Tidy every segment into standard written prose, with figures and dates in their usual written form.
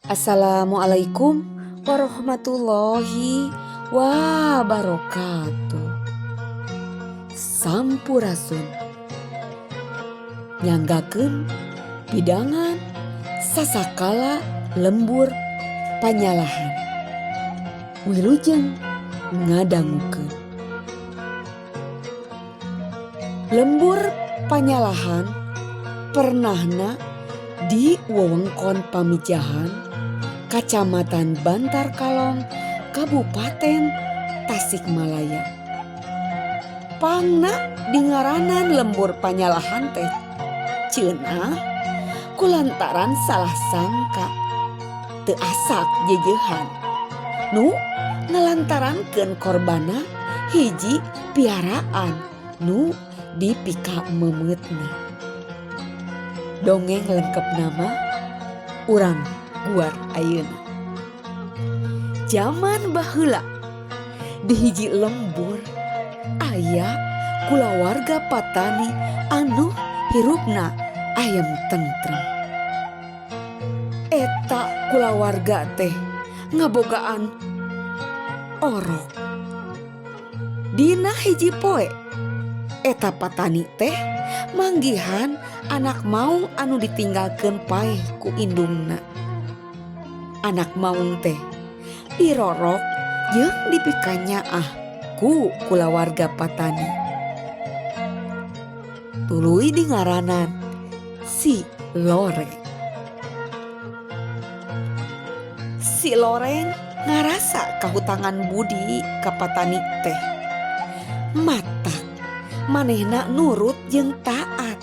Assalamualaikum warahmatullahi wabarakatuh. Sampurasun nyanggakeun bidangan sasakala lembur panyalahan. Wilujeng ngadangukeun. Lembur panyalahan pernahna di wewengkon Pamijahan, Kacamatan Bantar Kalong, Kabupaten Tasikmalaya. Pangna dingaranan lembur panyalahan teh cenah kulantaran salah sangka teu asak jejehan nu ngalantarankeun korbana hiji piaraan nu dipika memetna. Dongeng lengkap nama urang guar ayeuna. Zaman baheula di hiji lembur aya kulawarga patani anu hirupna ayam tentrem. Eta kulawarga teh ngabogaan orok. Dina hiji poe eta patani teh manggihan anak maung anu ditinggalkeun paeh ku indungna. Anak maung teh dirorok jeung dipikanyaah ku kulawarga patani. Tuluy dingaranan si Loreng. Si Loreng ngarasa kahutangan budi ka patani teh. Matak manehna nurut jeung taat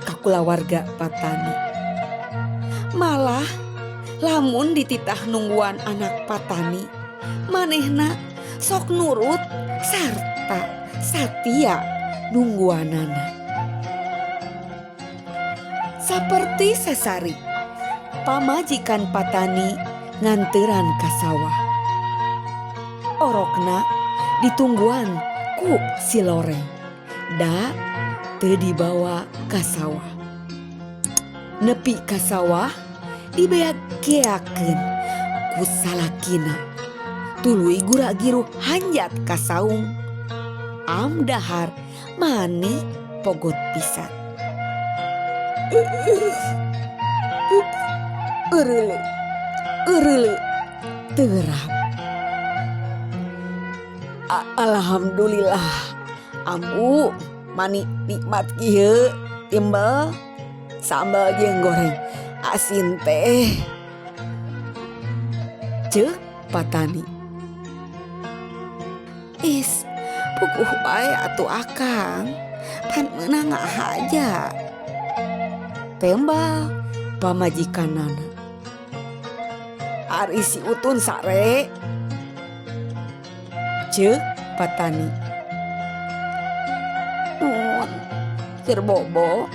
ka kulawarga patani. Malah lamun dititah nungguan anak patani, manehna sok nurut sarta satia nungguanana. Saperti sasari pamajikan patani nganteran ka sawah. Orokna ditungguan ku si Loreng, da teu dibawa ka sawah. Nepi ka sawah dibeakeakeun ku salakina. Tuluy gura-giru hanjat ka saung. Am dahar mani pogot pisan. Eureuleu teurap. Alhamdulillah ambu mani nikmat kieu timbal sambal jeung goreng asin teh, ceuk patani. Is puguh bae atuh akang, pan meunang aja. Tembal pamajikanana. Ari si utun sare, ceuk patani. Nuhun keur bobo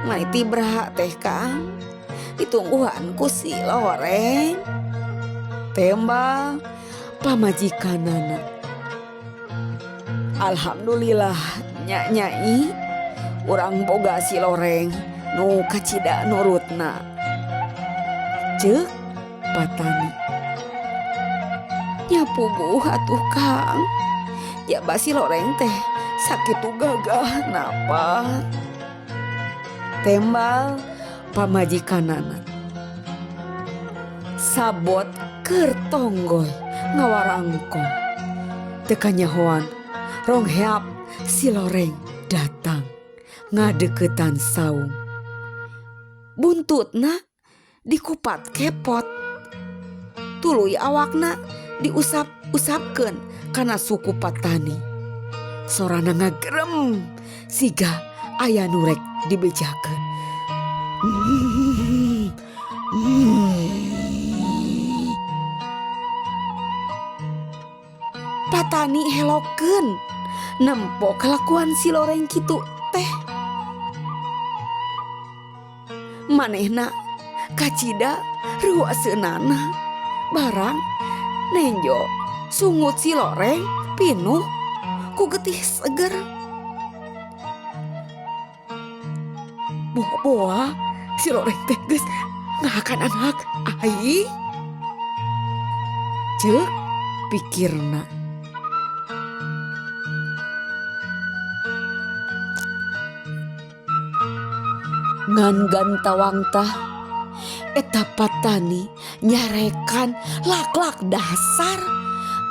maiti braha teh Kang, ditungguan ku si Loreng. Tembal pamajikanana. Alhamdulillah nya nyai, urang boga si Loreng nu kacida nurutna, ceuk patani. Nya puguh atuh Kang, jaba si Loreng teh sakitu gagah napa. Tembal pamajikanana. Sabot keur tonggoy ngawarangkong. Teu kanyahoan rong heap si Loreng datang ngadeuketan saung. Buntutna dikupat kepot. Tuluy awakna diusap-usapkeun kana suku patani. Sorana ngagrem siga aya nu rek dibejakeun. Patani helokeun nempo kelakuan si Loreng kitu teh. Manehna kacida ruaseunana barang nenjo sungut si Loreng pinuh ku getih seger. Boa si Loreng teh geus ngahakan anak ai. Ceuk pikirna. Ngan gantawang tah eta Patani nyarekan lak-lak dasar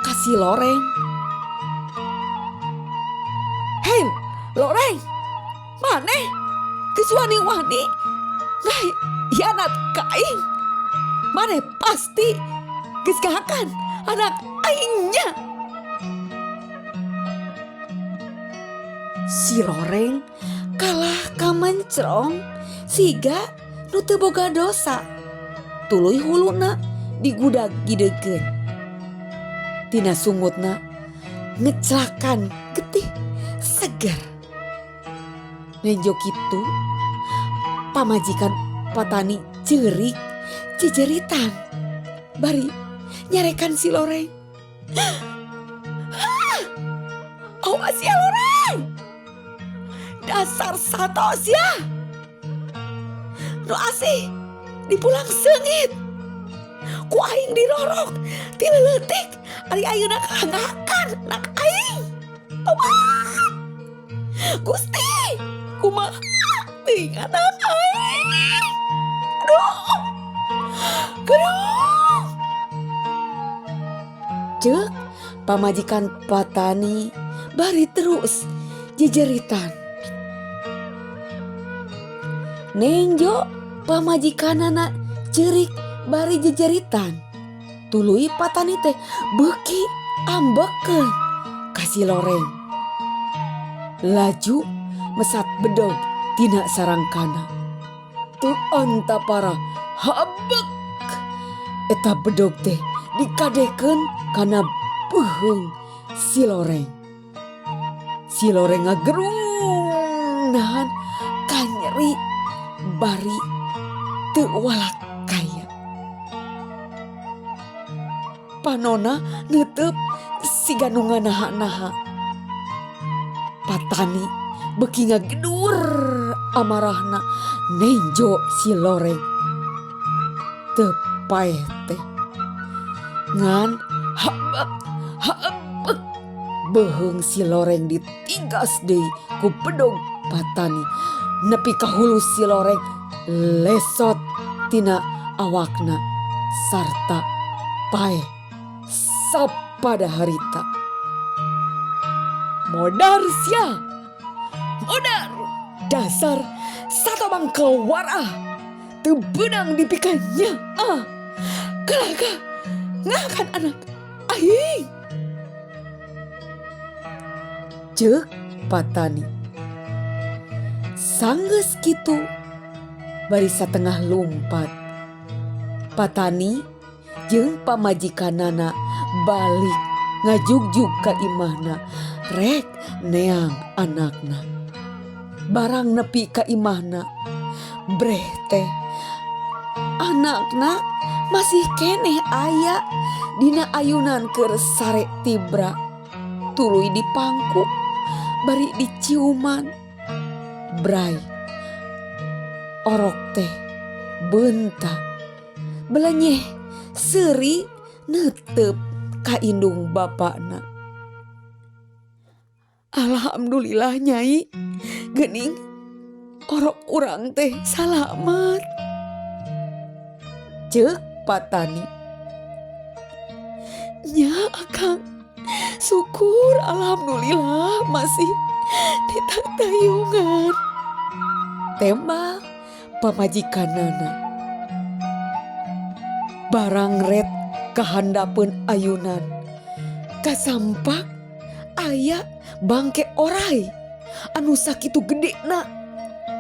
kasih loreng. Hei loreng, maneh geus wani-wani ngai hianat ka aing. Maneh pasti geus gahakan anak aingnya. Si loreng kalah kamencrong siga nu teu boga dosa. Tuluy huluna digudag gidegeun. Tina sungutna ngeclakan getih seger. Nenjo kitu pamajikan Patani ceurik jejeritan bari nyarekan si loreng. Awas ya loreng, dasar satos ya, nu asih dipulang seungit ku aing dirorok ti leutik ari ayeuna kahangakan anak aing. Tobat Gusti, kumaha ting anak aing. Aduh. Ceuk pamajikan Patani bari terus jejeritan. Nenjo pamajikanana ceurik bari jejeritan. Tuluy Patani teh beuki ambekeun kasih loreng. Laju mesat bedog tina sarangkana. Tu antapara habek eta bedog teh dikadekeun kana beuheung si loreng. Si loreng ngagerung nahan kanyeri bari teu walak kaya. Panona neuteup siga nu nganaha-naha. Patani beuki ngagedur amarahna nenjo si loreng. Teu paeh teh ngan habek beuheung si loreng ditigas deui ku bedog Patani. Nepi ka hulu si loreng lesot tina awakna sarta paeh sapada harita. Modar sia, modar dasar satobang keluarah teu beunang dipikanya. Kelaga ngakan anak aing. Ceuk Patani. Sanggeus kitu bari satengah lumpat Patani jeung pamajikanana balik ngajugjug ka imahna rek neang anakna. Barang nepi ka imahna breh teh anakna masih keneh aya dina ayunan keur sare tibra. Tuluy dipangku bari diciuman. Bray orok teh beunta belenyeh seuri neuteup ka indung bapakna. Alhamdulillah Nyai, geuning orok urang teh salamet. Ceuk Patani. Nya akang, syukur alhamdulillah masih ditatayungan. Tembak pamajikanana. Barang ret kahandapeun ayunan. Kasampak aya bangke orai anu sakitu gedena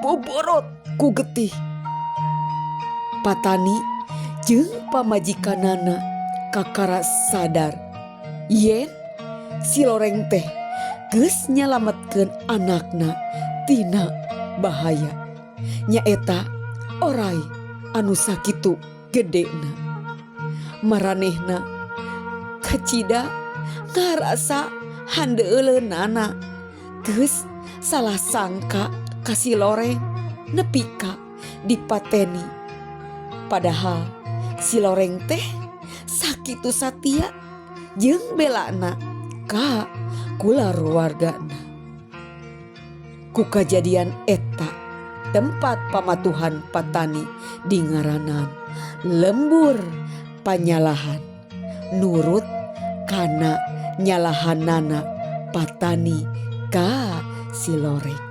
boborot ku getih. Patani jeung pamajikanana kakara sadar yen si loreng teh geus nyalametkeun anakna tina bahaya. Nyaeta orai anu sakitu gedena. Maranehna kacida ngarasa handeuleunana geus salah sangka kasih loreng nepi ka dipateni. Padahal si loreng teh sakitu satia jeung belana ka kulawargana. Ku kajadian eta tempat pamatuhan Patani dingaranan lembur panyalahan nurut kana nyalahanana Patani ka si Loreng.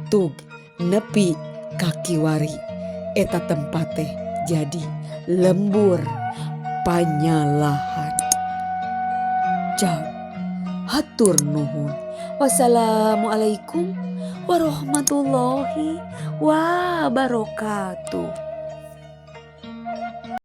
Tug nepi ka kiwari eta tempat teh jadi lembur panyalahan. Jang hatur nuhun. Wassalamualaikum warahmatullahi wabarakatuh.